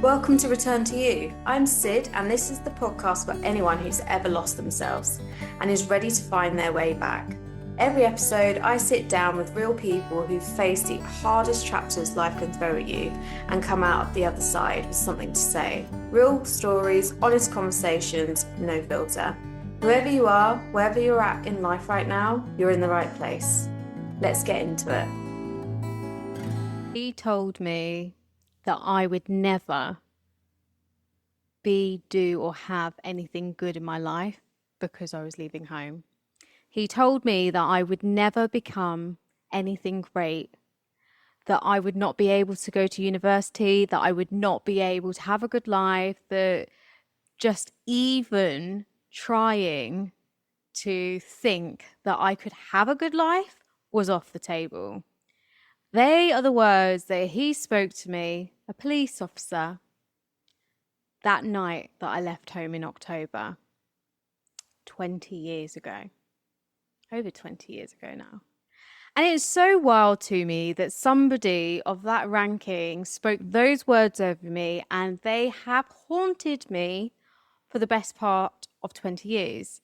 Welcome to Return to You. I'm Sid, and this is the podcast for anyone who's ever lost themselves and is ready to find their way back. Every episode, I sit down with real people who've faced the hardest chapters life can throw at you and come out of the other side with something to say. Real stories, honest conversations, no filter. Whoever you are, wherever you're at in life right now, you're in the right place. Let's get into it. He told me that I would never be, do, or have anything good in my life because I was leaving home. He told me that I would never become anything great, that I would not be able to go to university, that I would not be able to have a good life, that just even trying to think that I could have a good life was off the table. They are the words that he spoke to me, a police officer, that night that I left home in October, 20 years ago. Over 20 years ago now. And it's so wild to me that somebody of that ranking spoke those words over me, and they have haunted me for the best part of 20 years.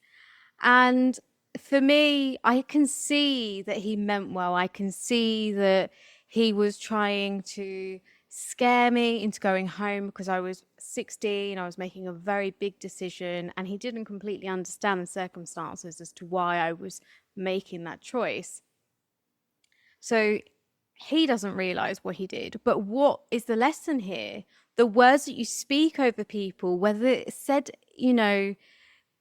And for me, I can see that he meant well. I can see that he was trying to scare me into going home because I was 16. I was making a very big decision, and he didn't completely understand the circumstances as to why I was making that choice. So he doesn't realize what he did. But what is the lesson here? The words that you speak over people, whether it's said,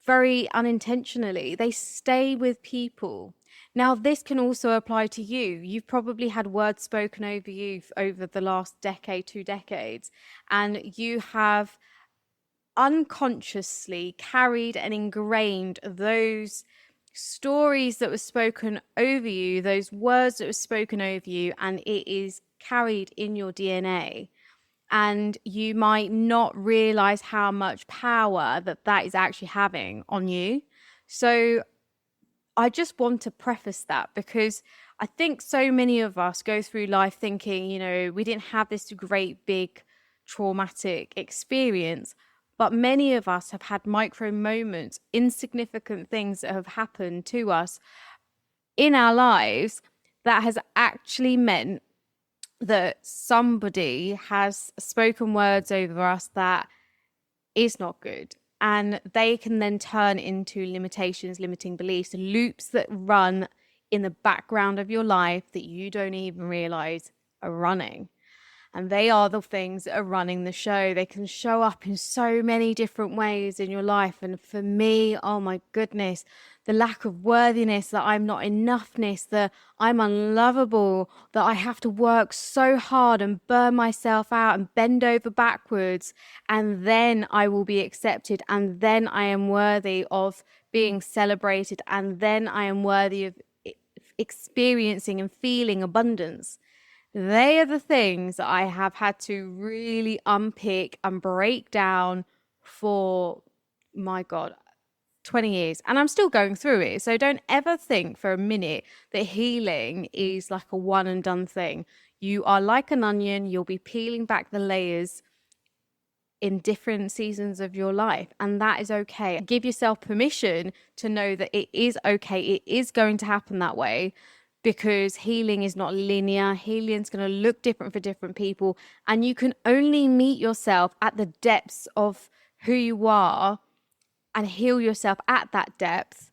very unintentionally, they stay with people. Now, this can also apply to you. You've probably had words spoken over you over the last decade, 2 decades, and you have unconsciously carried and ingrained those stories that were spoken over you, those words that were spoken over you, and it is carried in your DNA. And you might not realize how much power that is actually having on you. So I just want to preface that, because I think so many of us go through life thinking, we didn't have this great big traumatic experience, but many of us have had micro moments, insignificant things that have happened to us in our lives that has actually meant that somebody has spoken words over us that is not good. And they can then turn into limitations, limiting beliefs, loops that run in the background of your life that you don't even realize are running. And they are the things that are running the show. They can show up in so many different ways in your life. And for me, oh my goodness, the lack of worthiness, that I'm not enoughness, that I'm unlovable, that I have to work so hard and burn myself out and bend over backwards, and then I will be accepted, and then I am worthy of being celebrated, and then I am worthy of experiencing and feeling abundance. They are the things that I have had to really unpick and break down for, my God, 20 years. And I'm still going through it. So don't ever think for a minute that healing is like a one and done thing. You are like an onion. You'll be peeling back the layers in different seasons of your life. And that is okay. Give yourself permission to know that it is okay. It is going to happen that way, because healing is not linear. Healing is going to look different for different people. And you can only meet yourself at the depths of who you are and heal yourself at that depth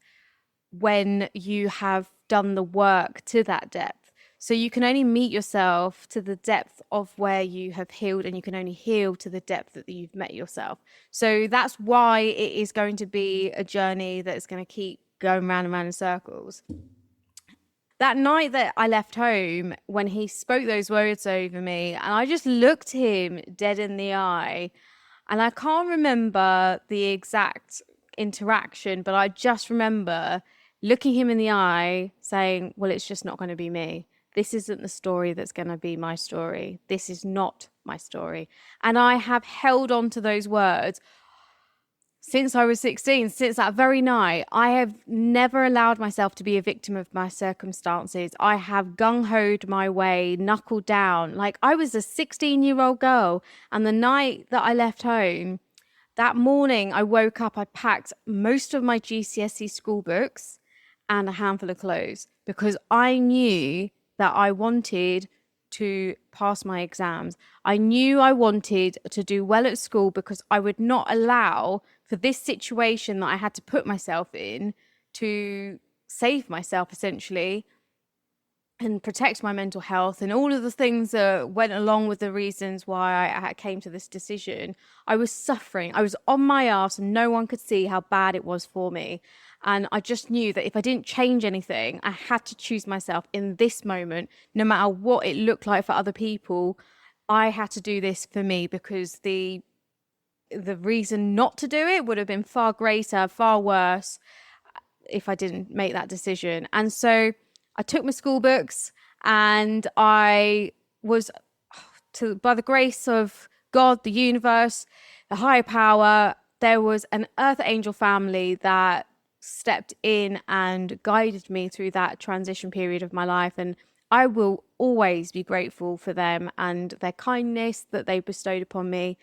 when you have done the work to that depth. So you can only meet yourself to the depth of where you have healed, and you can only heal to the depth that you've met yourself. So that's why it is going to be a journey that is going to keep going round and round in circles. That night that I left home, when he spoke those words over me, and I just looked him dead in the eye, and I can't remember the exact interaction, but I just remember looking him in the eye saying, well, it's just not going to be me. This isn't the story that's going to be my story. This is not my story. And I have held on to those words since I was 16, since that very night, I have never allowed myself to be a victim of my circumstances. I have gung-hoed my way, knuckled down. Like, I was a 16-year-old girl, and the night that I left home, that morning I woke up, I packed most of my GCSE school books and a handful of clothes because I knew that I wanted to pass my exams. I knew I wanted to do well at school because I would not allow for this situation that I had to put myself in to save myself, essentially, and protect my mental health and all of the things that went along with the reasons why I came to this decision. I was suffering. I was on my ass and no one could see how bad it was for me. And I just knew that if I didn't change anything, I had to choose myself in this moment, no matter what it looked like for other people. I had to do this for me because the reason not to do it would have been far greater, far worse if I didn't make that decision. And so I took my school books and I was, by the grace of God, the universe, the higher power, there was an earth angel family that stepped in and guided me through that transition period of my life. And I will always be grateful for them and their kindness that they bestowed upon me,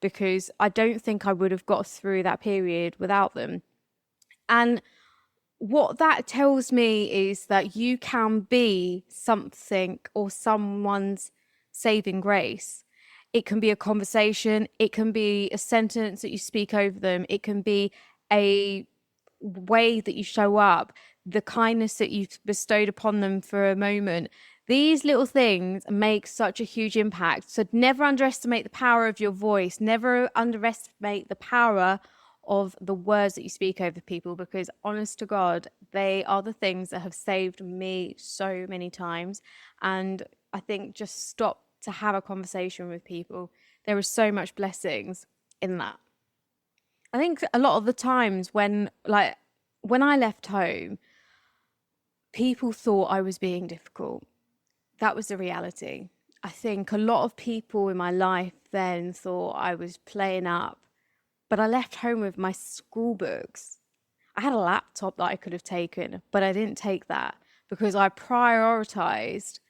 because I don't think I would have got through that period without them. And what that tells me is that you can be something or someone's saving grace. It can be a conversation. It can be a sentence that you speak over them. It can be a way that you show up, the kindness that you've bestowed upon them for a moment. These little things make such a huge impact. So never underestimate the power of your voice. Never underestimate the power of the words that you speak over people, because honest to God, they are the things that have saved me so many times. And I think just stop to have a conversation with people. There are so much blessings in that. I think a lot of the times when I left home, people thought I was being difficult. That was the reality. I think a lot of people in my life then thought I was playing up. But I left home with my school books. I had a laptop that I could have taken, but I didn't take that because I prioritized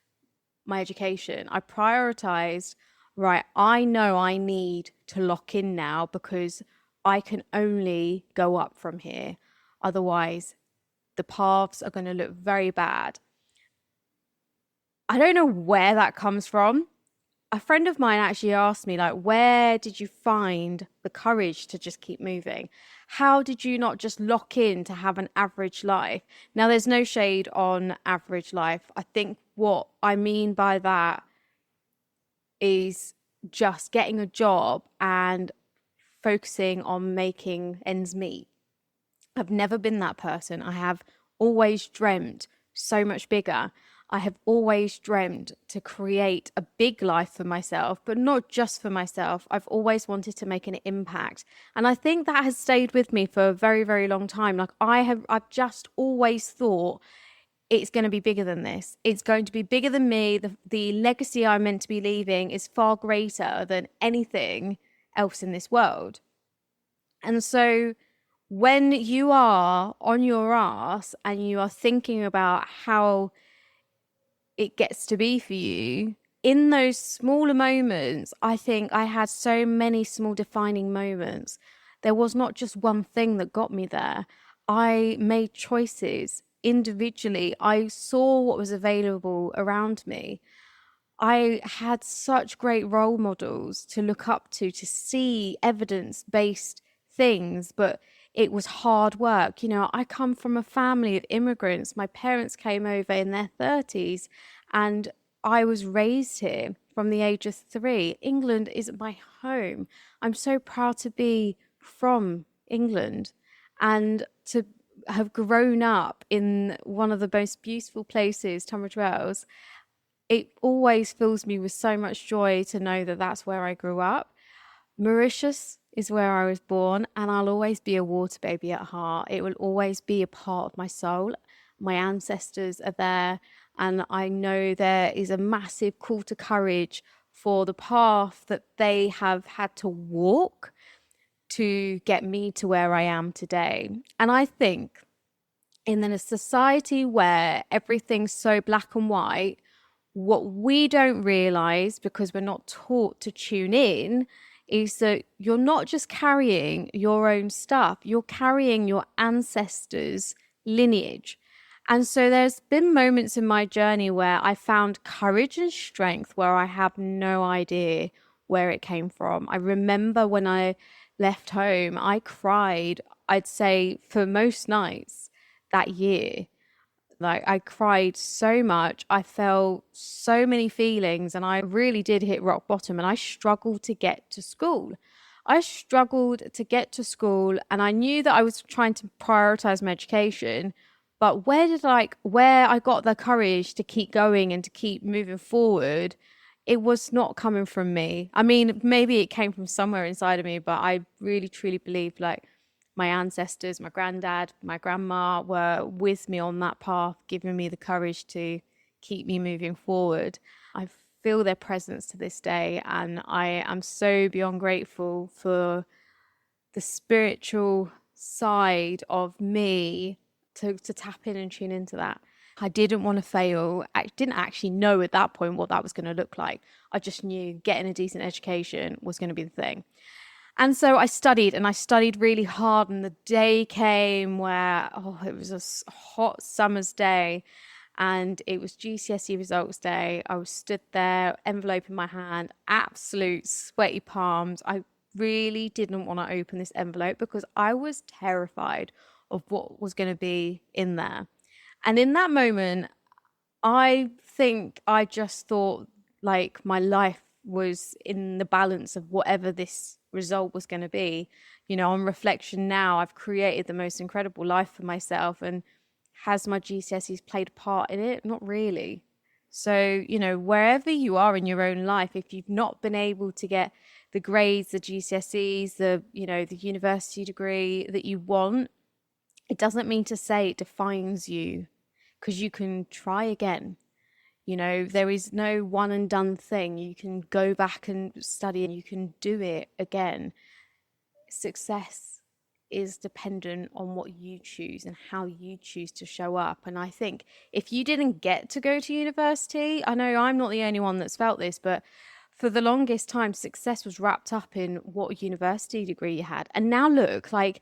my education. I prioritized, right, I know I need to lock in now because I can only go up from here. Otherwise, the paths are going to look very bad. I don't know where that comes from. A friend of mine actually asked me, like, where did you find the courage to just keep moving? How did you not just lock in to have an average life? Now, there's no shade on average life. I think what I mean by that is just getting a job and focusing on making ends meet. I've never been that person. I have always dreamt so much bigger. I have always dreamt to create a big life for myself, but not just for myself. I've always wanted to make an impact. And I think that has stayed with me for a very, very long time. Like I've just always thought it's going to be bigger than this. It's going to be bigger than me. The legacy I'm meant to be leaving is far greater than anything else in this world. And so when you are on your ass and you are thinking about how it gets to be for you, in those smaller moments, I think I had so many small defining moments. There was not just one thing that got me there. I made choices individually. I saw what was available around me. I had such great role models to look up to see evidence-based things, but it was hard work. You know, I come from a family of immigrants. My parents came over in their 30s and I was raised here from the age of 3. England is my home. I'm so proud to be from England and to have grown up in one of the most beautiful places, Tunbridge Wells. It always fills me with so much joy to know that that's where I grew up. Mauritius is where I was born, and I'll always be a water baby at heart. It will always be a part of my soul. My ancestors are there, and I know there is a massive call to courage for the path that they have had to walk to get me to where I am today. And I think in a society where everything's so black and white, what we don't realize, because we're not taught to tune in, is that you're not just carrying your own stuff, you're carrying your ancestors' lineage. And so there's been moments in my journey where I found courage and strength where I have no idea where it came from. I remember when I left home, I cried, I'd say, for most nights that year. Like, I cried so much. I felt so many feelings, and I really did hit rock bottom, and I struggled to get to school. I struggled to get to school, and I knew that I was trying to prioritize my education. But where I got the courage to keep going and to keep moving forward, it was not coming from me. I mean, maybe it came from somewhere inside of me, but I really truly believe, like, my ancestors, my granddad, my grandma were with me on that path, giving me the courage to keep me moving forward. I feel their presence to this day, and I am so beyond grateful for the spiritual side of me to tap in and tune into that. I didn't want to fail. I didn't actually know at that point what that was going to look like. I just knew getting a decent education was going to be the thing. And so I studied, and I studied really hard, and the day came where, it was a hot summer's day, and it was GCSE results day. I was stood there, envelope in my hand, absolute sweaty palms. I really didn't want to open this envelope because I was terrified of what was going to be in there. And in that moment, I think I just thought, like, my life was in the balance of whatever this result was going to be. You know, on reflection now, I've created the most incredible life for myself. And has my GCSEs played a part in it? Not really. So, you know, wherever you are in your own life, if you've not been able to get the grades, the GCSEs, the university degree that you want, it doesn't mean to say it defines you, because you can try again. You know, there is no one and done thing. You can go back and study, and you can do it again. Success is dependent on what you choose and how you choose to show up. And I think if you didn't get to go to university, I know I'm not the only one that's felt this, but for the longest time, success was wrapped up in what university degree you had. And now look, like,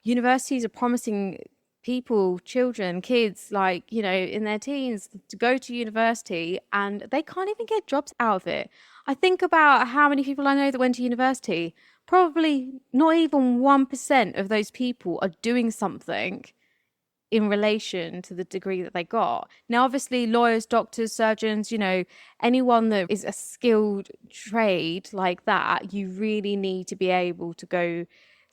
universities are promising people, children, kids, like, you know, in their teens to go to university, and they can't even get jobs out of it. I think about how many people I know that went to university. Probably not even 1% of those people are doing something in relation to the degree that they got. Now, obviously, lawyers, doctors, surgeons, you know, anyone that is a skilled trade like that, you really need to be able to go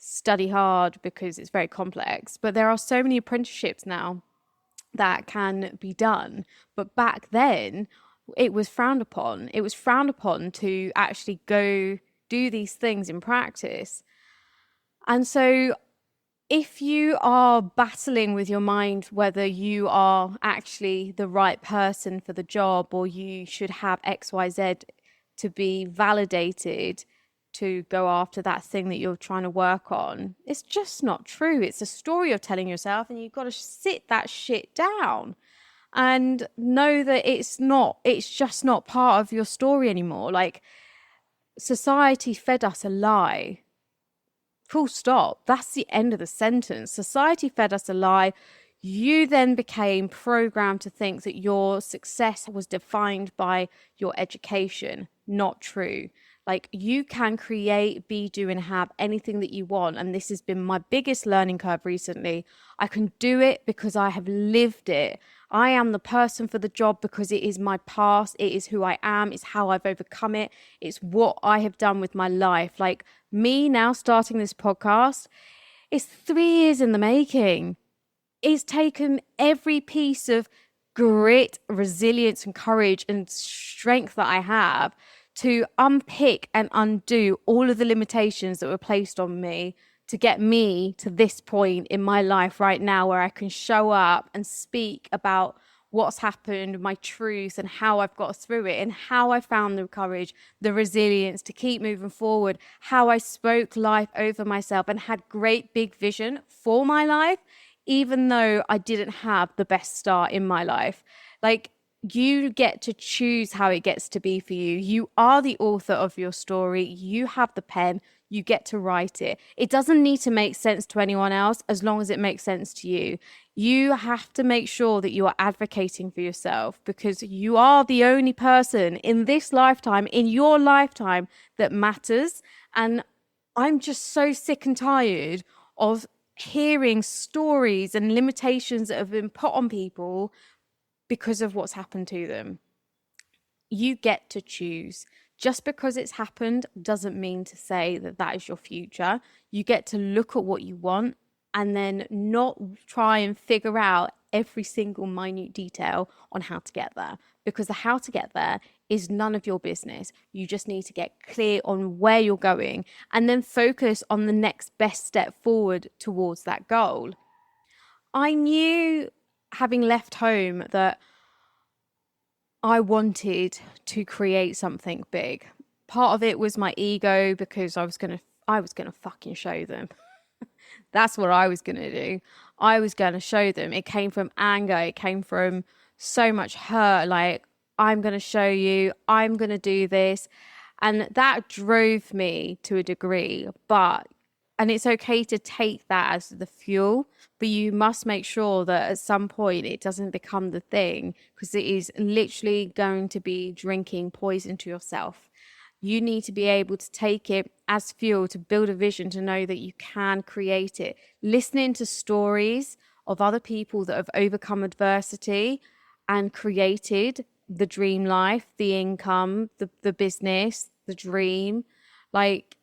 study hard because it's very complex. But there are so many apprenticeships now that can be done. But back then, it was frowned upon. It was frowned upon to actually go do these things in practice. And so if you are battling with your mind whether you are actually the right person for the job, or you should have XYZ to be validated to go after that thing that you're trying to work on, it's just not true. It's a story you're telling yourself, and you've got to sit that shit down and know that it's just not part of your story anymore. Like, society fed us a lie. Full stop. That's the end of the sentence. Society fed us a lie. You then became programmed to think that your success was defined by your education. Not true. Like, you can create, be, do, and have anything that you want. And this has been my biggest learning curve recently. I can do it because I have lived it. I am the person for the job because it is my past. It is who I am. It's how I've overcome it. It's what I have done with my life. Like, me now starting this podcast, it's 3 years in the making. It's taken every piece of grit, resilience, and courage and strength that I have to unpick and undo all of the limitations that were placed on me to get me to this point in my life right now, where I can show up and speak about what's happened, my truth, and how I've got through it, and how I found the courage, the resilience to keep moving forward, how I spoke life over myself and had great big vision for my life, even though I didn't have the best start in my life. Like, you get to choose how it gets to be for you. You are the author of your story. You have the pen. You get to write it. It doesn't need to make sense to anyone else as long as it makes sense to you. You have to make sure that you are advocating for yourself, because you are the only person in this lifetime, in your lifetime, that matters. And I'm just so sick and tired of hearing stories and limitations that have been put on people because of what's happened to them. You get to choose. Just because it's happened doesn't mean to say that that is your future. You get to look at what you want and then not try and figure out every single minute detail on how to get there, because the how to get there is none of your business. You just need to get clear on where you're going and then focus on the next best step forward towards that goal. I knew, having left home, that I wanted to create something big. Part of it was my ego, because I was gonna fucking show them. That's what I was gonna do. I was gonna show them. It came from anger. It came from so much hurt. Like, I'm gonna show you. I'm gonna do this, and that drove me to a degree. And it's okay to take that as the fuel, but you must make sure that at some point it doesn't become the thing, because it is literally going to be drinking poison to yourself. You need to be able to take it as fuel to build a vision, to know that you can create it. Listening to stories of other people that have overcome adversity and created the dream life, the income, the business, the dream, like,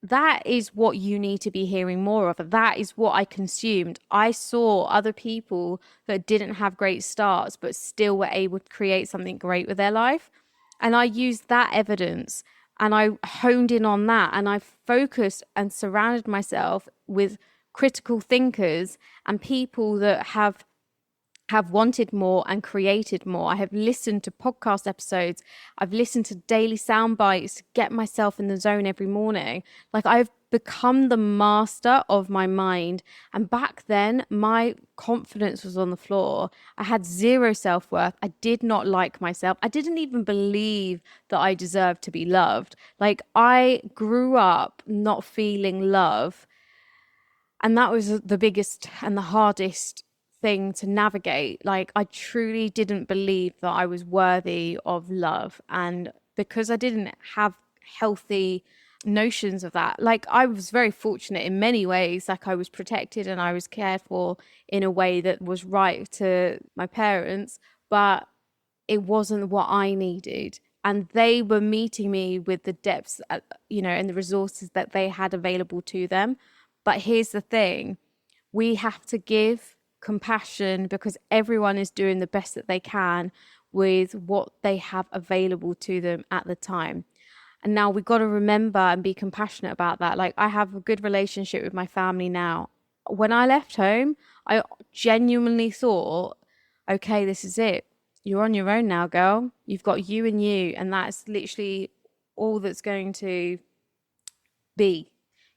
that is what you need to be hearing more of. That is what I consumed. I saw other people that didn't have great starts but still were able to create something great with their life. And I used that evidence and I honed in on that, and I focused and surrounded myself with critical thinkers and people that have wanted more and created more. I have listened to podcast episodes. I've listened to daily sound bites to get myself in the zone every morning. Like, I've become the master of my mind. And back then, my confidence was on the floor. I had zero self-worth. I did not like myself. I didn't even believe that I deserved to be loved. Like, I grew up not feeling love. And that was the biggest and the hardest thing to navigate. Like, I truly didn't believe that I was worthy of love. And because I didn't have healthy notions of that, like, I was very fortunate in many ways. Like, I was protected and I was cared for in a way that was right to my parents, but it wasn't what I needed. And they were meeting me with the depths, and the resources that they had available to them. But here's the thing, we have to give compassion, because everyone is doing the best that they can with what they have available to them at the time. And now we've got to remember and be compassionate about that. Like, I have a good relationship with my family now. When I left home, I genuinely thought, okay, this is it. You're on your own now, girl. You've got you and you, and that's literally all that's going to be.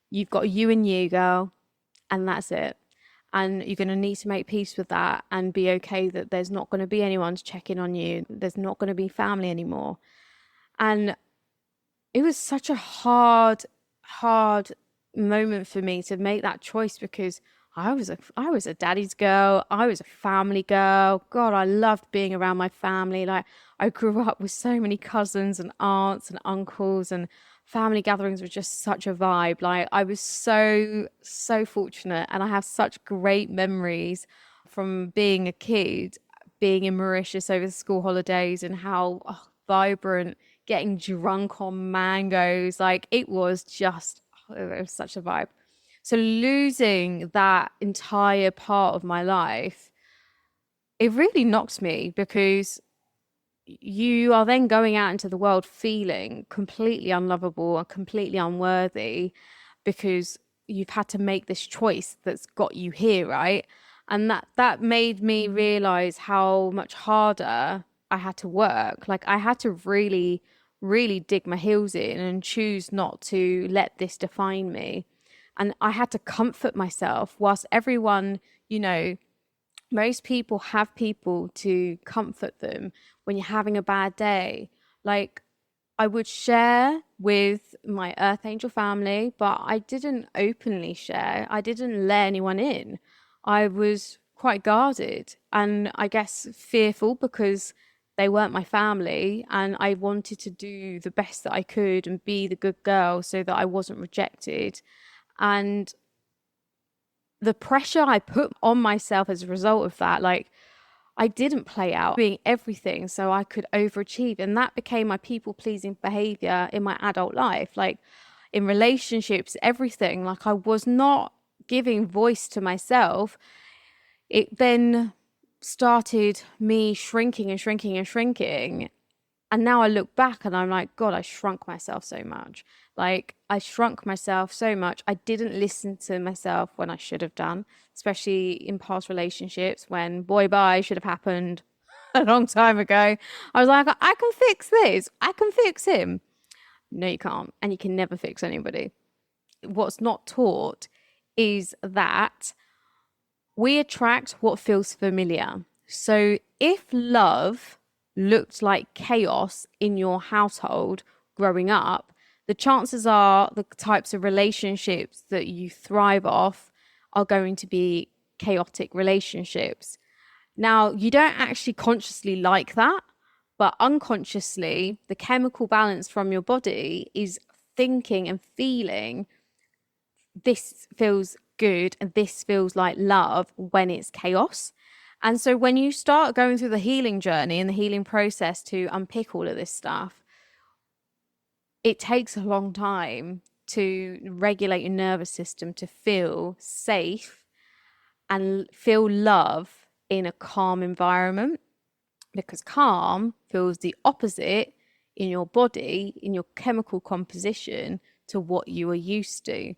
You've got you and you, girl, and that's it. And you're going to need to make peace with that and be okay that there's not going to be anyone to check in on you. There's not going to be family anymore. And it was such a hard moment for me to make that choice, because I was a daddy's girl. I was a family girl. God, I loved being around my family. Like, I grew up with so many cousins and aunts and uncles, and family gatherings were just such a vibe. Like, I was so fortunate, and I have such great memories from being a kid, being in Mauritius over the school holidays, and how vibrant, getting drunk on mangoes. Like, it was such a vibe. So losing that entire part of my life, it really knocked me, because you are then going out into the world feeling completely unlovable and completely unworthy, because you've had to make this choice that's got you here, right? And that made me realize how much harder I had to work. Like I had to really, really dig my heels in and choose not to let this define me. And I had to comfort myself whilst everyone, you know, most people have people to comfort them when you're having a bad day. Like I would share with my Earth Angel family, but I didn't openly share. I didn't let anyone in. I was quite guarded and I guess fearful because they weren't my family and I wanted to do the best that I could and be the good girl so that I wasn't rejected. And the pressure I put on myself as a result of that, like I didn't play out being everything so I could overachieve. And that became my people pleasing behavior in my adult life, like in relationships, everything. Like I was not giving voice to myself. It then started me shrinking and shrinking and shrinking. And now I look back and I'm like, God, I shrunk myself so much. Like I shrunk myself so much. I didn't listen to myself when I should have done, especially in past relationships when boy bye should have happened a long time ago. I was like, I can fix this. I can fix him. No, you can't. And you can never fix anybody. What's not taught is that we attract what feels familiar. So if love looked like chaos in your household growing up, the chances are the types of relationships that you thrive off are going to be chaotic relationships. Now, you don't actually consciously like that, but unconsciously, the chemical balance from your body is thinking and feeling this feels good and this feels like love when it's chaos. And so when you start going through the healing journey and the healing process to unpick all of this stuff, it takes a long time to regulate your nervous system to feel safe and feel love in a calm environment, because calm feels the opposite in your body, in your chemical composition to what you are used to.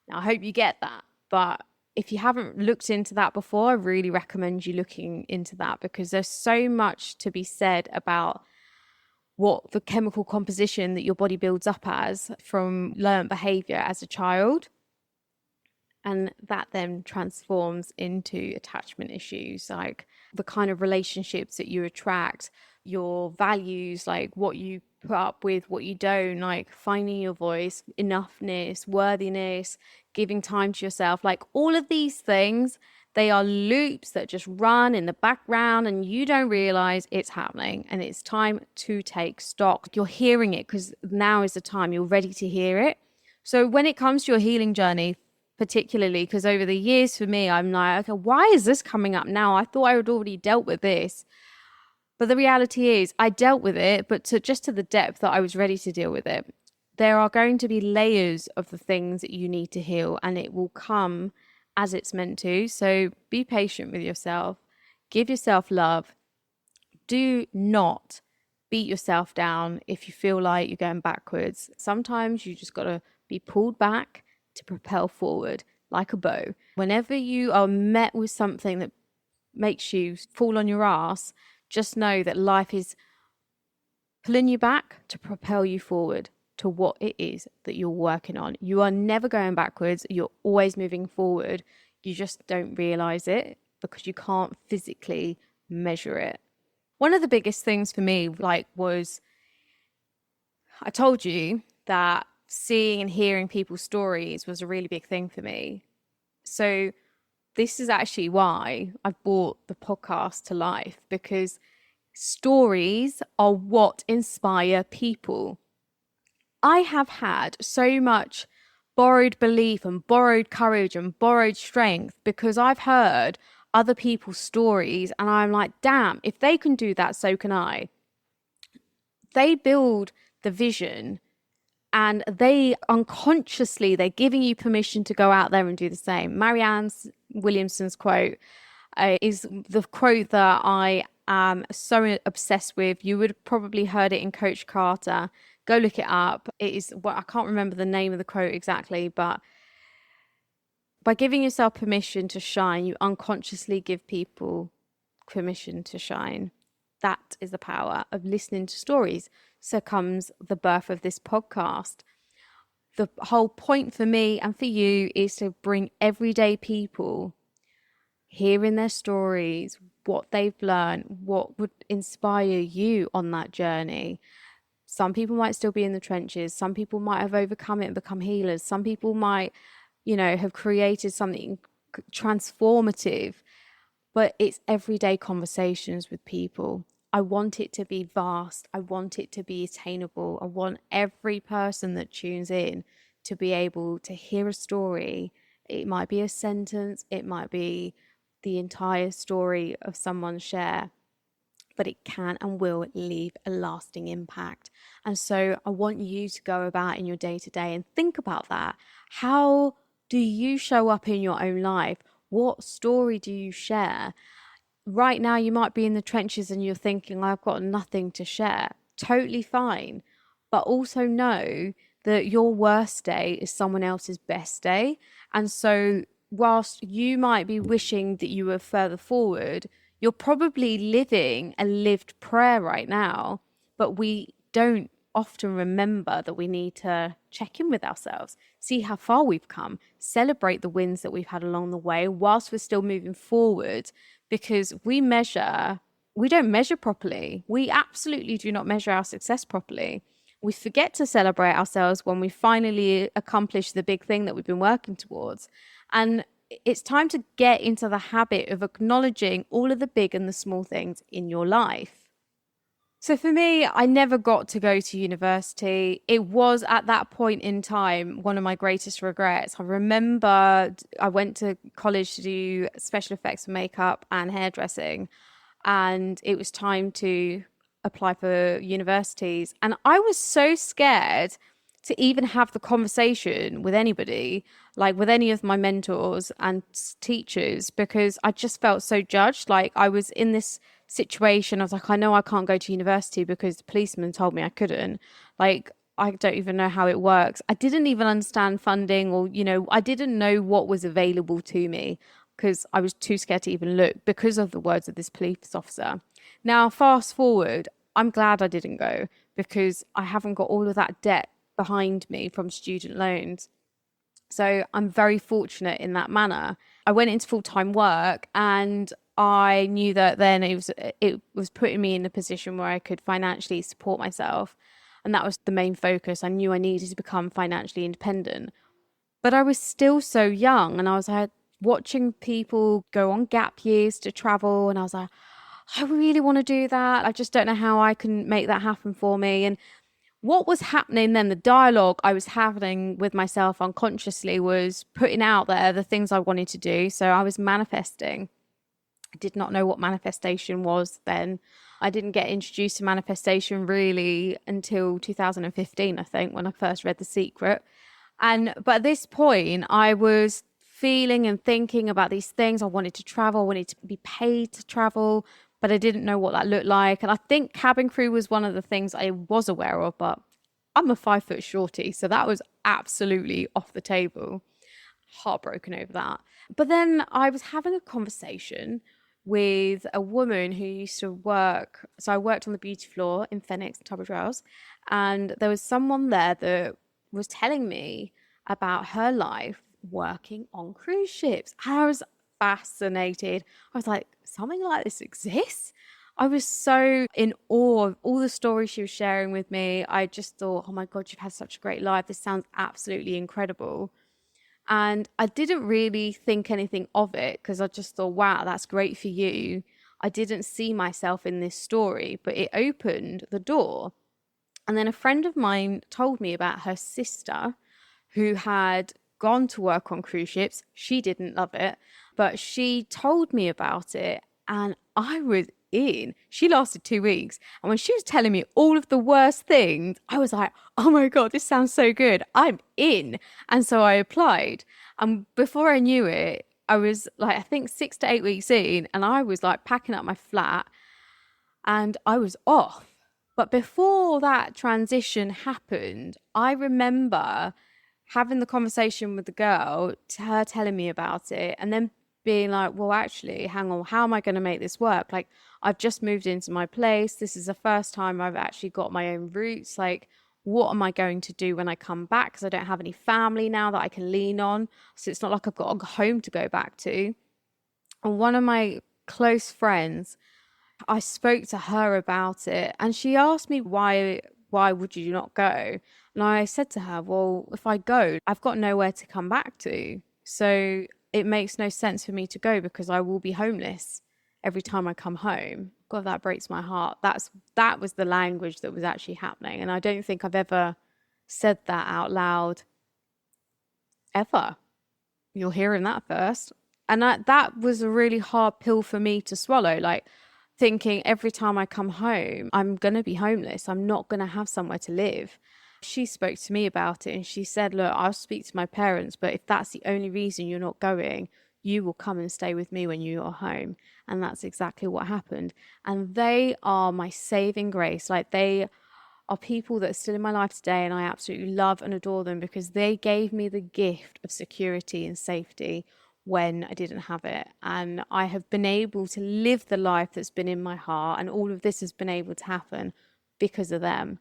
Now, I hope you get that. But if you haven't looked into that before, I really recommend you looking into that, because there's so much to be said about what the chemical composition that your body builds up as from learned behavior as a child. And that then transforms into attachment issues, like the kind of relationships that you attract, your values, like what you put up with, what you don't, like finding your voice, enoughness, worthiness, giving time to yourself, like all of these things, they are loops that just run in the background and you don't realize it's happening. And it's time to take stock. You're hearing it because now is the time you're ready to hear it. So when it comes to your healing journey, particularly because over the years for me, I'm like, okay, why is this coming up now? I thought I had already dealt with this. But the reality is I dealt with it, but to the depth that I was ready to deal with it. There are going to be layers of the things that you need to heal, and it will come as it's meant to. So be patient with yourself. Give yourself love. Do not beat yourself down if you feel like you're going backwards. Sometimes you just got to be pulled back to propel forward like a bow. Whenever you are met with something that makes you fall on your ass, just know that life is pulling you back to propel you forward to what it is that you're working on. You are never going backwards. You're always moving forward. You just don't realize it because you can't physically measure it. One of the biggest things for me, was I told you that seeing and hearing people's stories was a really big thing for me. So this is actually why I brought the podcast to life, because stories are what inspire people. I have had so much borrowed belief and borrowed courage and borrowed strength because I've heard other people's stories and I'm like, damn, if they can do that, so can I. They build the vision and they unconsciously, they're giving you permission to go out there and do the same. Marianne Williamson's quote is the quote that I am so obsessed with. You would have probably heard it in Coach Carter. Go look it up. It is, well, I can't remember the name of the quote exactly, but By giving yourself permission to shine, you unconsciously give people permission to shine. That is the power of listening to stories. So comes the birth of this podcast. The whole point for me and for you is to bring everyday people hearing their stories, what they've learned, what would inspire you on that journey. Some people might still be in the trenches. Some people might have overcome it and become healers. Some people might, have created something transformative, but it's everyday conversations with people. I want it to be vast. I want it to be attainable. I want every person that tunes in to be able to hear a story. It might be a sentence, it might be the entire story of someone's share, but it can and will leave a lasting impact. And so I want you to go about in your day to day and think about that. How do you show up in your own life? What story do you share? Right now, you might be in the trenches and you're thinking, I've got nothing to share. Totally fine. But also know that your worst day is someone else's best day. And so whilst you might be wishing that you were further forward, you're probably living a lived prayer right now, but we don't often remember that we need to check in with ourselves, see how far we've come, celebrate the wins that we've had along the way whilst we're still moving forward, because we don't measure properly. We absolutely do not measure our success properly. We forget to celebrate ourselves when we finally accomplish the big thing that we've been working towards. And it's time to get into the habit of acknowledging all of the big and the small things in your life. So for me, I never got to go to university. It was at that point in time one of my greatest regrets. I remember I went to college to do special effects for makeup and hairdressing, and it was time to apply for universities. And I was so scared to even have the conversation with anybody, like with any of my mentors and teachers, because I just felt so judged. Like I was in this situation. I was like, I know I can't go to university because the policeman told me I couldn't. Like, I don't even know how it works. I didn't even understand funding, or, I didn't know what was available to me because I was too scared to even look because of the words of this police officer. Now, fast forward, I'm glad I didn't go because I haven't got all of that debt behind me from student loans. So I'm very fortunate in that manner. I went into full-time work, and I knew that then it was putting me in a position where I could financially support myself. And that was the main focus. I knew I needed to become financially independent. But I was still so young, and I was like watching people go on gap years to travel, and I was like, I really want to do that. I just don't know how I can make that happen for me. And what was happening then, the dialogue I was having with myself unconsciously was putting out there the things I wanted to do. So I was manifesting. I did not know what manifestation was then. I didn't get introduced to manifestation really until 2015, I think, when I first read The Secret. But at this point, I was feeling and thinking about these things. I wanted to travel. I wanted to be paid to travel, but I didn't know what that looked like. And I think cabin crew was one of the things I was aware of, but I'm a 5 foot shorty, so that was absolutely off the table. Heartbroken over that. But then I was having a conversation with a woman who used to work. So I worked on the beauty floor in Phoenix, Tunbridge Wells, and there was someone there that was telling me about her life working on cruise ships. I was fascinated. I was like, something like this exists? I was so in awe of all the stories she was sharing with me. I just thought, oh my God, you've had such a great life. This sounds absolutely incredible. And I didn't really think anything of it because I just thought, wow, that's great for you. I didn't see myself in this story, but it opened the door. And then a friend of mine told me about her sister who had gone to work on cruise ships. She didn't love it, but she told me about it, and I was in. She lasted 2 weeks. And when she was telling me all of the worst things, I was like, oh my God, this sounds so good. I'm in. And so I applied. And before I knew it, I was like, I think 6 to 8 weeks in, and I was like packing up my flat and I was off. But before that transition happened, I remember having the conversation with the girl, to her telling me about it, and then being like, well, actually, hang on, how am I going to make this work? Like, I've just moved into my place. This is the first time I've actually got my own roots. Like, what am I going to do when I come back? Because I don't have any family now that I can lean on. So it's not like I've got a home to go back to. And one of my close friends, I spoke to her about it, and she asked me why would you not go? And I said to her, well, if I go, I've got nowhere to come back to. So it makes no sense for me to go because I will be homeless every time I come home. God, that breaks my heart. That was the language that was actually happening. And I don't think I've ever said that out loud ever. You're hearing that first. And that was a really hard pill for me to swallow. Like, thinking every time I come home, I'm going to be homeless. I'm not going to have somewhere to live. She spoke to me about it and she said, look, I'll speak to my parents, but if that's the only reason you're not going, you will come and stay with me when you are home. And that's exactly what happened. And they are my saving grace. Like, they are people that are still in my life today, and I absolutely love and adore them because they gave me the gift of security and safety when I didn't have it. And I have been able to live the life that's been in my heart, and all of this has been able to happen because of them.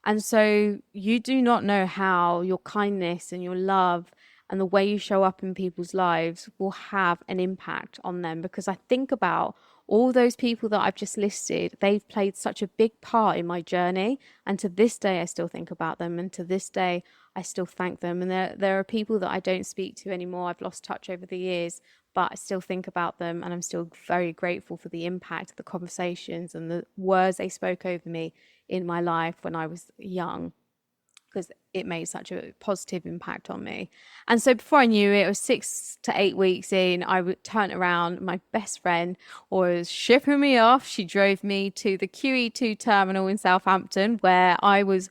And so you do not know how your kindness and your love and the way you show up in people's lives will have an impact on them. Because I think about all those people that I've just listed, they've played such a big part in my journey. And to this day, I still think about them. And to this day, I still thank them. And there are people that I don't speak to anymore. I've lost touch over the years, but I still think about them. And I'm still very grateful for the impact of the conversations and the words they spoke over me in my life when I was young, because it made such a positive impact on me. And so before I knew it, it was 6 to 8 weeks in, I would turn around. My best friend was shipping me off. She drove me to the QE2 terminal in Southampton, where I was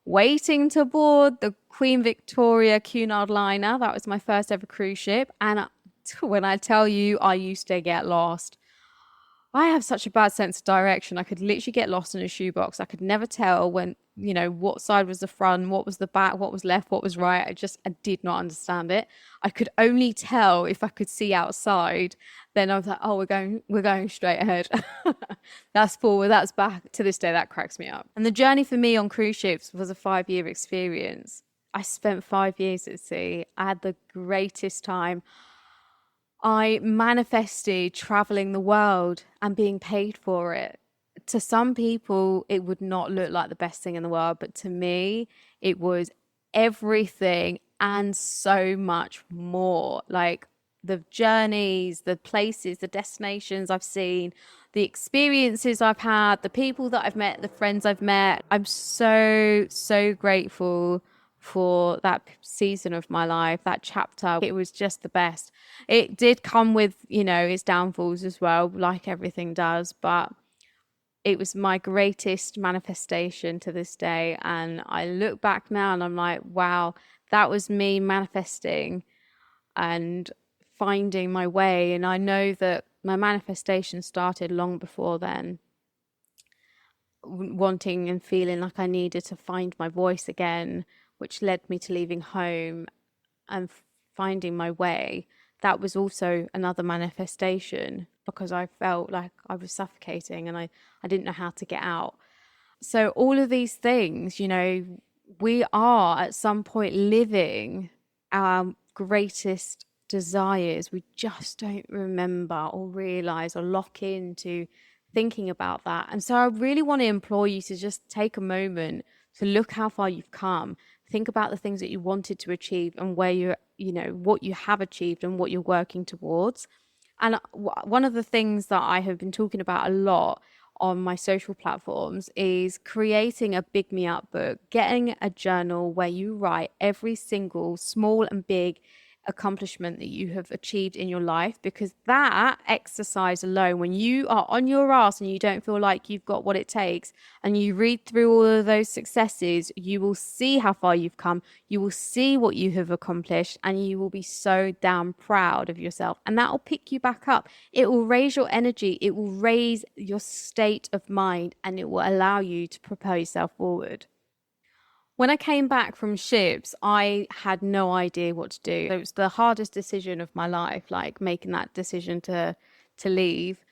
waiting to board the Queen Victoria Cunard liner. That was my first ever cruise ship. And when I tell you, I used to get lost. I have such a bad sense of direction. I could literally get lost in a shoebox. I could never tell when, what side was the front, what was the back, what was left, what was right. I did not understand it. I could only tell if I could see outside. Then I was like, oh, we're going straight ahead. That's forward, that's back. To this day, that cracks me up. And the journey for me on cruise ships was a 5-year experience. I spent 5 years at sea. I had the greatest time. I manifested traveling the world and being paid for it. To some people, it would not look like the best thing in the world, but to me, it was everything and so much more. Like, the journeys, the places, the destinations I've seen, the experiences I've had, the people that I've met, the friends I've met. I'm so, so grateful for that season of my life, that chapter. It was just the best. It did come with, its downfalls as well, like everything does, but it was my greatest manifestation to this day. And I look back now and I'm like, wow, that was me manifesting and finding my way. And I know that my manifestation started long before then, wanting and feeling like I needed to find my voice again, which led me to leaving home and finding my way. That was also another manifestation because I felt like I was suffocating and I didn't know how to get out. So all of these things, we are at some point living our greatest desires. We just don't remember or realize or lock into thinking about that. And so I really want to implore you to just take a moment to look how far you've come. Think about the things that you wanted to achieve and where you're, what you have achieved and what you're working towards. And one of the things that I have been talking about a lot on my social platforms is creating a Big Me Up book, getting a journal where you write every single small and big accomplishment that you have achieved in your life, because that exercise alone, when you are on your ass and you don't feel like you've got what it takes and you read through all of those successes, you will see how far you've come, you will see what you have accomplished, and you will be so damn proud of yourself. And that will pick you back up. It will raise your energy, it will raise your state of mind, and it will allow you to propel yourself forward. When I came back from ships, I had no idea what to do. It was the hardest decision of my life, like making that decision to leave.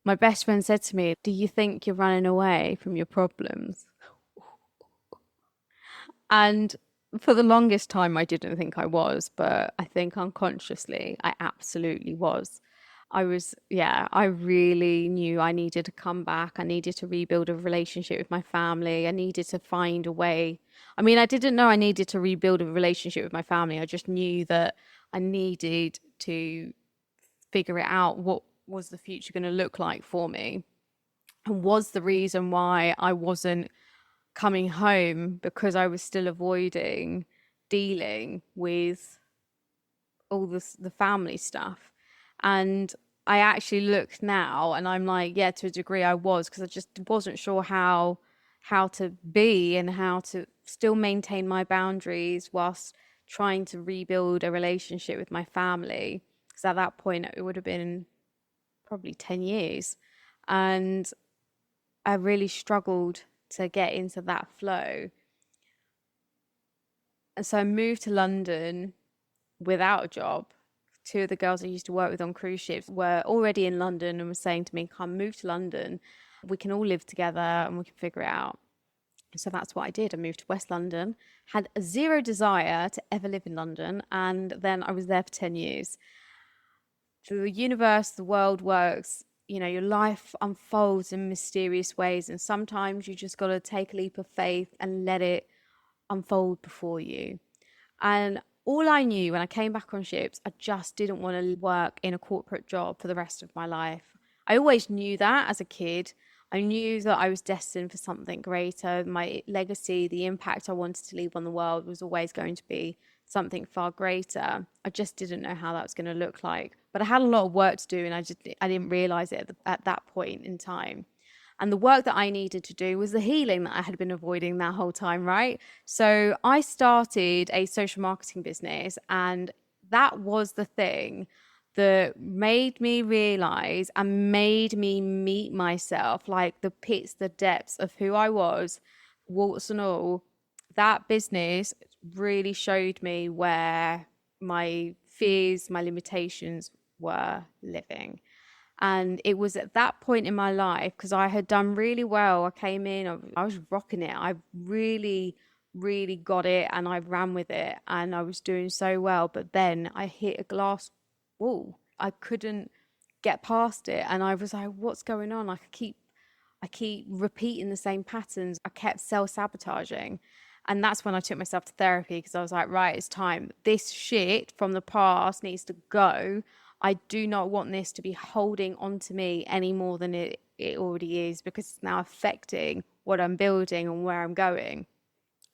My best friend said to me, "Do you think you're running away from your problems?" And for the longest time, I didn't think I was, but I think unconsciously, I absolutely was. I really knew I needed to come back. I needed to rebuild a relationship with my family. I needed to find a way. I mean, I didn't know I needed to rebuild a relationship with my family. I just knew that I needed to figure it out. What was the future going to look like for me? And was the reason why I wasn't coming home because I was still avoiding dealing with all the family stuff. And I actually look now and I'm like, yeah, to a degree I was, because I just wasn't sure how to be and how to still maintain my boundaries whilst trying to rebuild a relationship with my family. Because at that point it would have been probably 10 years. And I really struggled to get into that flow. And so I moved to London without a job. Two of the girls I used to work with on cruise ships were already in London and were saying to me, "Come, move to London. We can all live together and we can figure it out." So that's what I did. I moved to West London, had zero desire to ever live in London. And then I was there for 10 years. The universe, the world works. You know, your life unfolds in mysterious ways. And sometimes you just got to take a leap of faith and let it unfold before you. And all I knew when I came back on ships, I just didn't want to work in a corporate job for the rest of my life. I always knew that as a kid. I knew that I was destined for something greater. My legacy, the impact I wanted to leave on the world was always going to be something far greater. I just didn't know how that was going to look like. But I had a lot of work to do and I didn't realize it at that point in time. And the work that I needed to do was the healing that I had been avoiding that whole time, right? So I started a social marketing business, and that was the thing that made me realize and made me meet myself, like the pits, the depths of who I was, warts and all. That business really showed me where my fears, my limitations were living. And it was at that point in my life, because I had done really well. I came in, I was rocking it. I really, really got it and I ran with it and I was doing so well. But then I hit a glass wall. I couldn't get past it. And I was like, what's going on? I keep repeating the same patterns. I kept self-sabotaging. And that's when I took myself to therapy, because I was like, right, it's time. This shit from the past needs to go. I do not want this to be holding on to me any more than it already is, because it's now affecting what I'm building and where I'm going.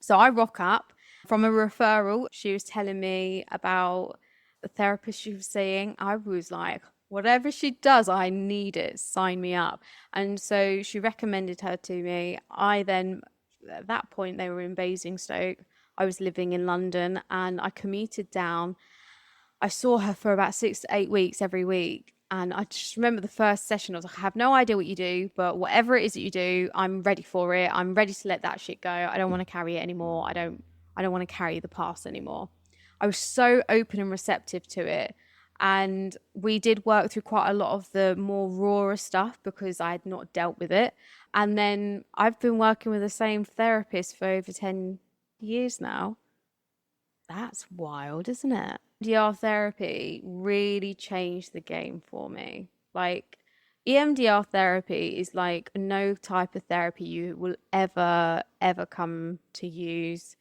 So I rock up from a referral. She was telling me about the therapist she was seeing. I was like, whatever she does, I need it. Sign me up. And so she recommended her to me. I then, at that point, they were in Basingstoke. I was living in London and I commuted down. I saw her for about 6 to 8 weeks every week. And I just remember the first session, I was like, I have no idea what you do, but whatever it is that you do, I'm ready for it. I'm ready to let that shit go. I don't want to carry it anymore. I don't want to carry the past anymore. I was so open and receptive to it. And we did work through quite a lot of the more rawer stuff because I had not dealt with it. And then I've been working with the same therapist for over 10 years now. That's wild, isn't it? EMDR therapy really changed the game for me. Like, EMDR therapy is like no type of therapy you will ever come to use.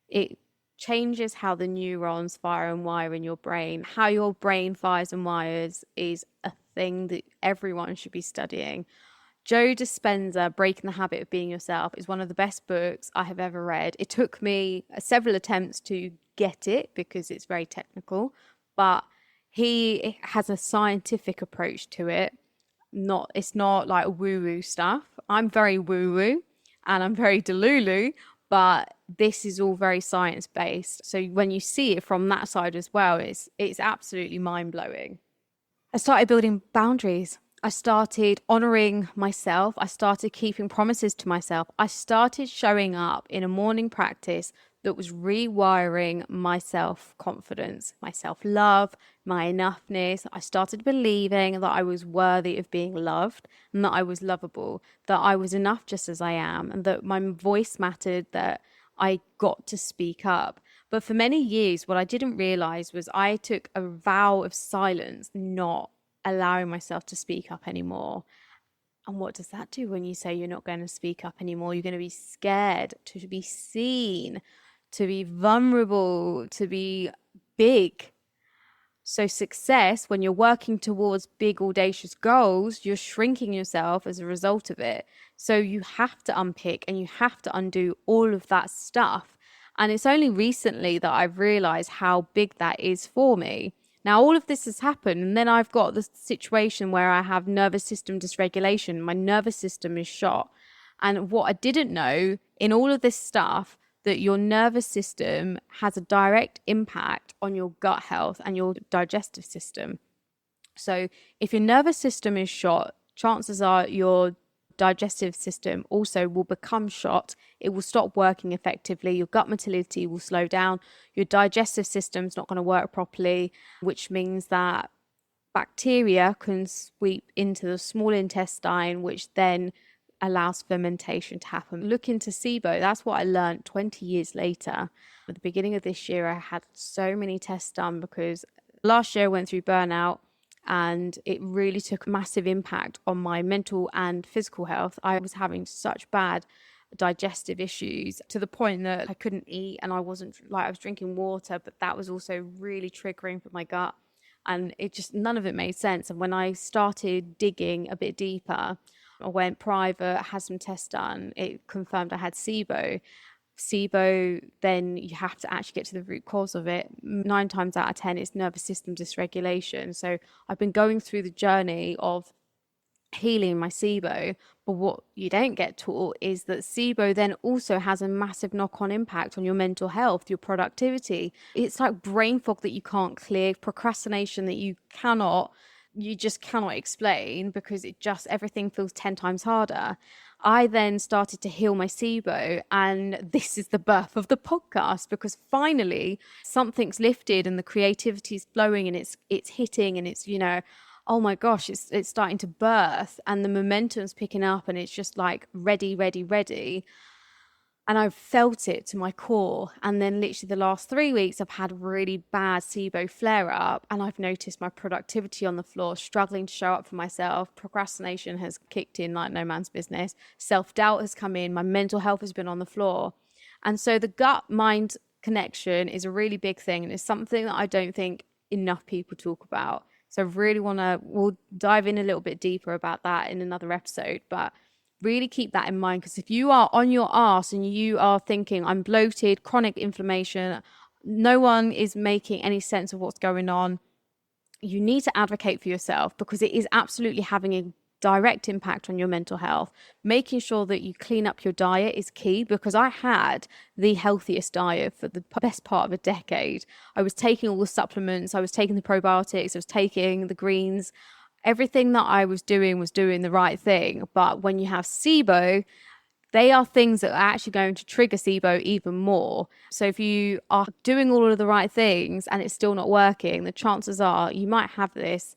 It changes how the neurons fire and wire in your brain. How your brain fires and wires is a thing that everyone should be studying. Joe Dispenza, Breaking the Habit of Being Yourself, is one of the best books I have ever read. It took me several attempts to get it because it's very technical, but he has a scientific approach to it. It's not like woo-woo stuff. I'm very woo-woo and I'm very delulu, but this is all very science-based. So when you see it from that side as well, it's absolutely mind-blowing. I started building boundaries. I started honoring myself. I started keeping promises to myself. I started showing up in a morning practice that was rewiring my self-confidence, my self-love, my enoughness. I started believing that I was worthy of being loved and that I was lovable, that I was enough just as I am, and that my voice mattered, that I got to speak up. But for many years, what I didn't realize was I took a vow of silence, not allowing myself to speak up anymore. And what does that do when you say you're not going to speak up anymore? You're going to be scared to be seen, to be vulnerable, to be big. So success, when you're working towards big, audacious goals, you're shrinking yourself as a result of it. So you have to unpick and you have to undo all of that stuff. And it's only recently that I've realized how big that is for me. Now, all of this has happened, and then I've got the situation where I have nervous system dysregulation. My nervous system is shot. And what I didn't know in all of this stuff, that your nervous system has a direct impact on your gut health and your digestive system. So if your nervous system is shot, chances are your digestive system also will become shot. It will stop working effectively. Your gut motility will slow down. Your digestive system's not going to work properly, which means that bacteria can sweep into the small intestine, which then allows fermentation to happen. Look into SIBO. That's what I learned 20 years later. At the beginning of this year, I had so many tests done because last year I went through burnout, and it really took a massive impact on my mental and physical health. I was having such bad digestive issues to the point that I couldn't eat, and I was drinking water, but that was also really triggering for my gut. And it just, none of it made sense. And when I started digging a bit deeper, I went private, had some tests done, it confirmed I had SIBO. SIBO, then you have to actually get to the root cause of it. 9 times out of 10, it's nervous system dysregulation. So I've been going through the journey of healing my SIBO, but what you don't get taught is that SIBO then also has a massive knock-on impact on your mental health, your productivity. It's like brain fog that you can't clear, procrastination that you just cannot explain, because everything feels 10 times harder. I then started to heal my SIBO, and this is the birth of the podcast, because finally something's lifted and the creativity is flowing and it's hitting, and it's, oh my gosh, it's starting to birth, and the momentum's picking up, and it's just like ready. And I've felt it to my core. And then literally the last 3 weeks, I've had really bad SIBO flare up, and I've noticed my productivity on the floor, struggling to show up for myself. Procrastination has kicked in like no man's business. Self-doubt has come in. My mental health has been on the floor. And so the gut-mind connection is a really big thing, and it's something that I don't think enough people talk about. So I really we'll dive in a little bit deeper about that in another episode, but really keep that in mind, because if you are on your ass and you are thinking, I'm bloated, chronic inflammation, no one is making any sense of what's going on, you need to advocate for yourself, because it is absolutely having a direct impact on your mental health. Making sure that you clean up your diet is key, because I had the healthiest diet for the best part of a decade. I was taking all the supplements, I was taking the probiotics, I was taking the greens. Everything that I was doing the right thing. But when you have SIBO, they are things that are actually going to trigger SIBO even more. So if you are doing all of the right things and it's still not working, the chances are you might have this,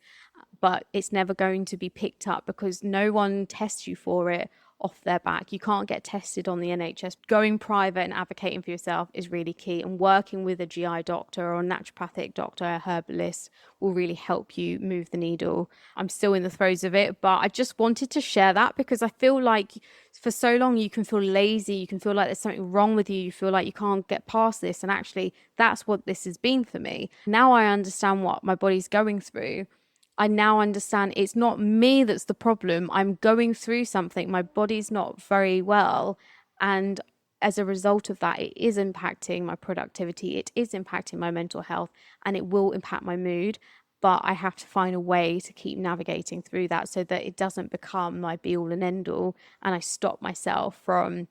but it's never going to be picked up, because no one tests you for it off their back. You can't get tested on the NHS. Going private and advocating for yourself is really key, and working with a GI doctor or a naturopathic doctor, a herbalist, will really help you move the needle. I'm still in the throes of it, but I just wanted to share that, because I feel like for so long you can feel lazy, you can feel like there's something wrong with you, you feel like you can't get past this, and actually that's what this has been for me. Now I understand what my body's going through. I now understand it's not me that's the problem. I'm going through something. My body's not very well. And as a result of that, it is impacting my productivity. It is impacting my mental health, and it will impact my mood. But I have to find a way to keep navigating through that, so that it doesn't become my be all and end all, and I stop myself from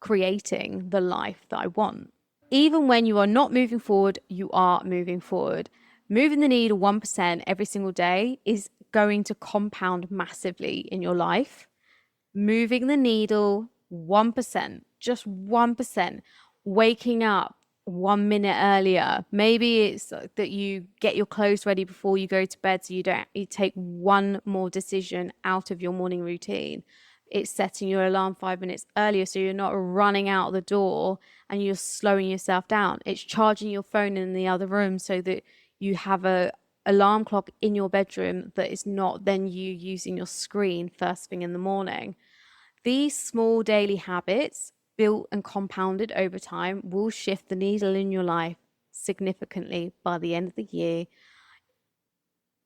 creating the life that I want. Even when you are not moving forward, you are moving forward. Moving the needle 1% every single day is going to compound massively in your life. Moving the needle 1%, just 1%, waking up 1 minute earlier. Maybe it's that you get your clothes ready before you go to bed, so you take one more decision out of your morning routine. It's setting your alarm 5 minutes earlier so you're not running out the door and you're slowing yourself down. It's charging your phone in the other room so that you have a alarm clock in your bedroom that is not then you using your screen first thing in the morning. These small daily habits, built and compounded over time, will shift the needle in your life significantly by the end of the year.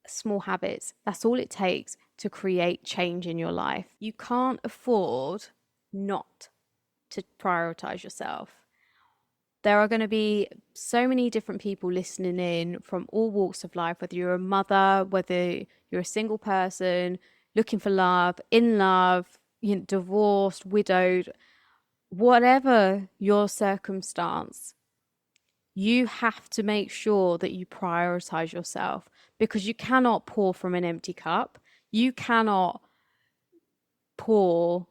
Small habits, that's all it takes to create change in your life. You can't afford not to prioritize yourself. There are going to be so many different people listening in from all walks of life, whether you're a mother, whether you're a single person, looking for love, in love, divorced, widowed, whatever your circumstance, you have to make sure that you prioritize yourself, because you cannot pour from an empty cup. You cannot pour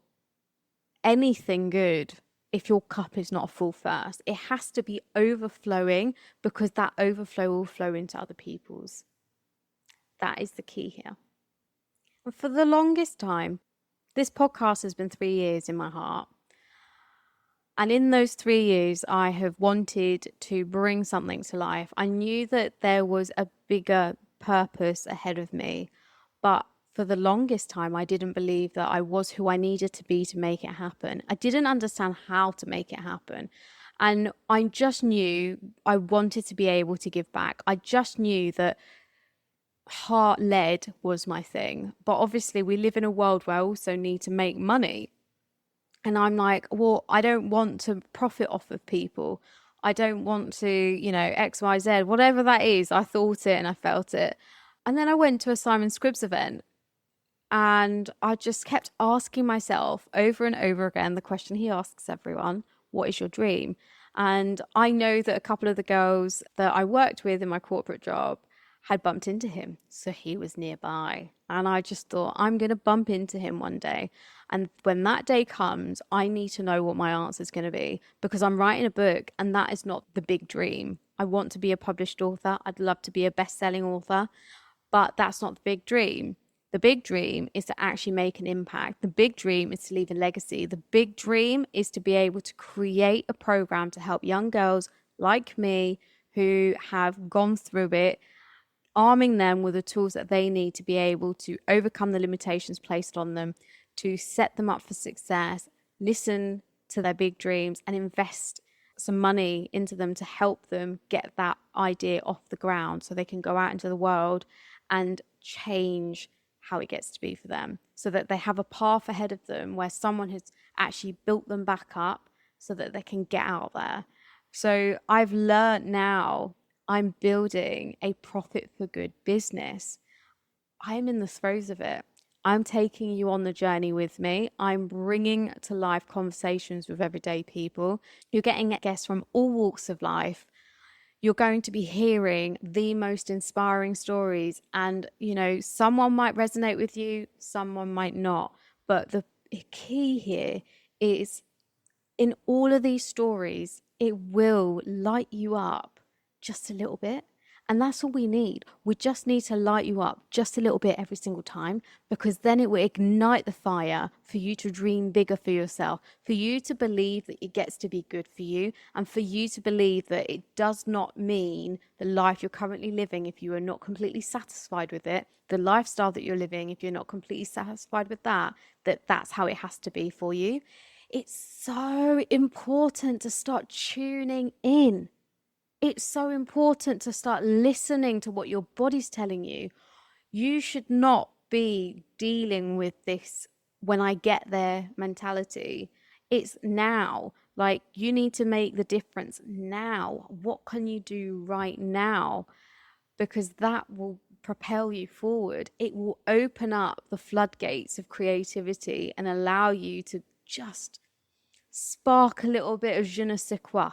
anything good if your cup is not full first. It has to be overflowing, because that overflow will flow into other people's. That is the key here. And for the longest time, this podcast has been 3 years in my heart. And in those 3 years, I have wanted to bring something to life. I knew that there was a bigger purpose ahead of me, but for the longest time, I didn't believe that I was who I needed to be to make it happen. I didn't understand how to make it happen. And I just knew I wanted to be able to give back. I just knew that heart-led was my thing. But obviously, we live in a world where I also need to make money. And I'm like, well, I don't want to profit off of people. I don't want to, X, Y, Z, whatever that is. I thought it and I felt it. And then I went to a Simon Scribbs event. And I just kept asking myself over and over again the question he asks everyone: what is your dream? And I know that a couple of the girls that I worked with in my corporate job had bumped into him. So he was nearby. And I just thought, I'm going to bump into him one day. And when that day comes, I need to know what my answer is going to be, because I'm writing a book and that is not the big dream. I want to be a published author. I'd love to be a best-selling author, but that's not the big dream. The big dream is to actually make an impact. The big dream is to leave a legacy. The big dream is to be able to create a program to help young girls like me who have gone through it, arming them with the tools that they need to be able to overcome the limitations placed on them, to set them up for success, listen to their big dreams, and invest some money into them to help them get that idea off the ground so they can go out into the world and change how it gets to be for them, so that they have a path ahead of them where someone has actually built them back up so that they can get out there. So I've learned now I'm building a profit for good business. I'm in the throes of it. I'm taking you on the journey with me. I'm bringing to life conversations with everyday people. You're getting guests from all walks of life. You're going to be hearing the most inspiring stories. And, someone might resonate with you, someone might not. But the key here is, in all of these stories, it will light you up just a little bit. And that's all we need. We just need to light you up just a little bit every single time, because then it will ignite the fire for you to dream bigger for yourself, for you to believe that it gets to be good for you, and for you to believe that it does not mean the life you're currently living, if you are not completely satisfied with it, the lifestyle that you're living, if you're not completely satisfied with that, that's how it has to be for you. It's so important to start tuning in. It's so important to start listening to what your body's telling you. You should not be dealing with this when I get there mentality. It's now. Like, you need to make the difference now. What can you do right now? Because that will propel you forward. It will open up the floodgates of creativity and allow you to just spark a little bit of je ne sais quoi,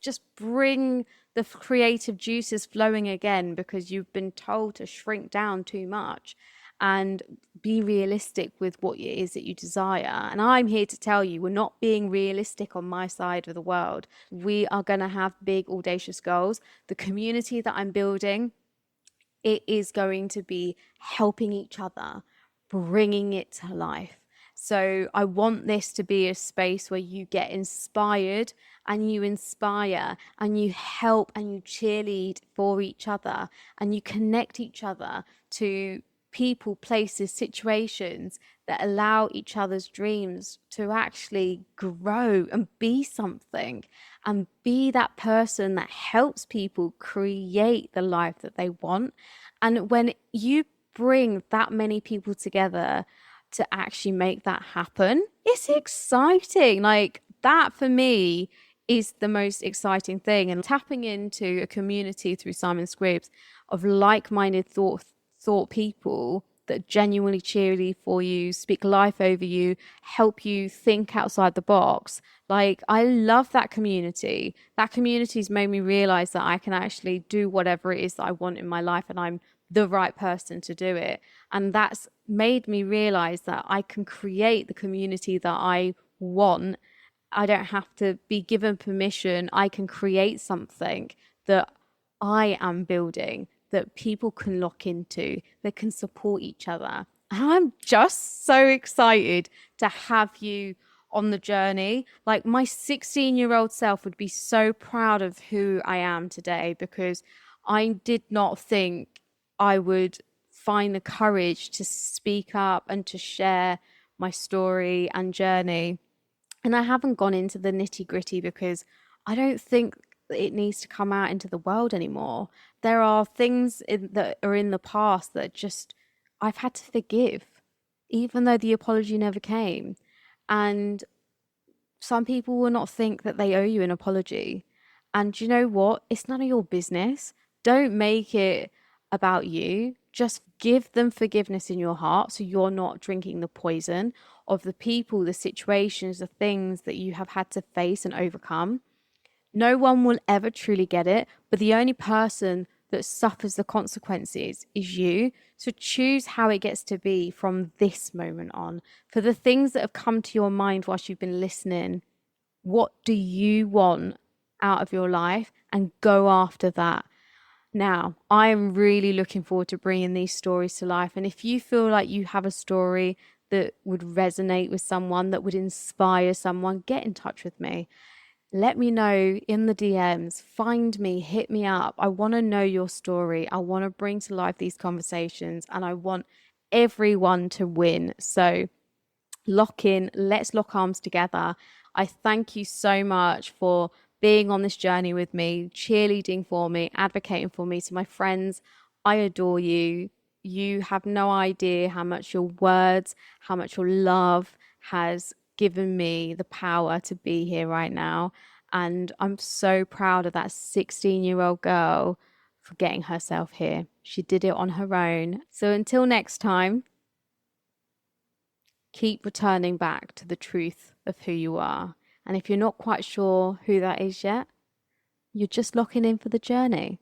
just bring the creative juices flowing again, because you've been told to shrink down too much. and be realistic with what it is that you desire. And I'm here to tell you, we're not being realistic on my side of the world. We are going to have big, audacious goals. The community that I'm building, it is going to be helping each other, bringing it to life. So I want this to be a space where you get inspired and you inspire and you help and you cheerlead for each other and you connect each other to people, places, situations that allow each other's dreams to actually grow and be something, and be that person that helps people create the life that they want. And when you bring that many people together to actually make that happen, it's exciting. Like, that for me is the most exciting thing. And tapping into a community through Simon Scribs of like-minded thought people that genuinely cheerlead for you, speak life over you, help you think outside the box. Like, I love that community. That community's made me realize that I can actually do whatever it is that I want in my life, and I'm the right person to do it. And that's made me realize that I can create the community that I want. I don't have to be given permission. I can create something that I am building, that people can lock into, that can support each other. And I'm just so excited to have you on the journey. Like, my 16-year-old self would be so proud of who I am today, because I did not think I would find the courage to speak up and to share my story and journey. And I haven't gone into the nitty gritty because I don't think it needs to come out into the world anymore. There are things that are in the past that just I've had to forgive, even though the apology never came. And some people will not think that they owe you an apology. And you know what? It's none of your business. Don't make it about you. Just give them forgiveness in your heart, so you're not drinking the poison of the people, the situations, the things that you have had to face and overcome. No one will ever truly get it, but the only person that suffers the consequences is you. So choose how it gets to be from this moment on. For the things that have come to your mind whilst you've been listening, what do you want out of your life? And go after that. Now, I am really looking forward to bringing these stories to life. And if you feel like you have a story that would resonate with someone, that would inspire someone, get in touch with me. Let me know in the DMs, find me, hit me up. I want to know your story. I want to bring to life these conversations, and I want everyone to win. So lock in, let's lock arms together. I thank you so much for being on this journey with me, cheerleading for me, advocating for me. To my friends, I adore you. You have no idea how much your words, how much your love has given me the power to be here right now. And I'm so proud of that 16-year-old girl for getting herself here. She did it on her own. So until next time, keep returning back to the truth of who you are. And if you're not quite sure who that is yet, you're just locking in for the journey.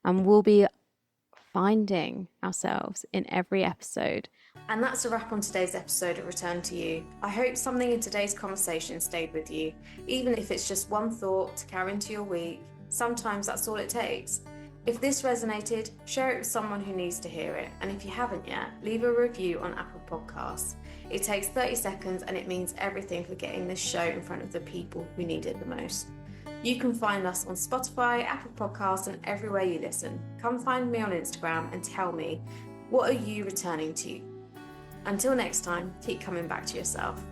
And we'll be finding ourselves in every episode. And that's a wrap on today's episode of Return to You. I hope something in today's conversation stayed with you, even if it's just one thought to carry into your week. Sometimes that's all it takes. If this resonated, share it with someone who needs to hear it. And if you haven't yet, leave a review on Apple Podcasts. It takes 30 seconds and it means everything for getting this show in front of the people who need it the most. You can find us on Spotify, Apple Podcasts, and everywhere you listen. Come find me on Instagram and tell me, what are you returning to? Until next time, keep coming back to yourself.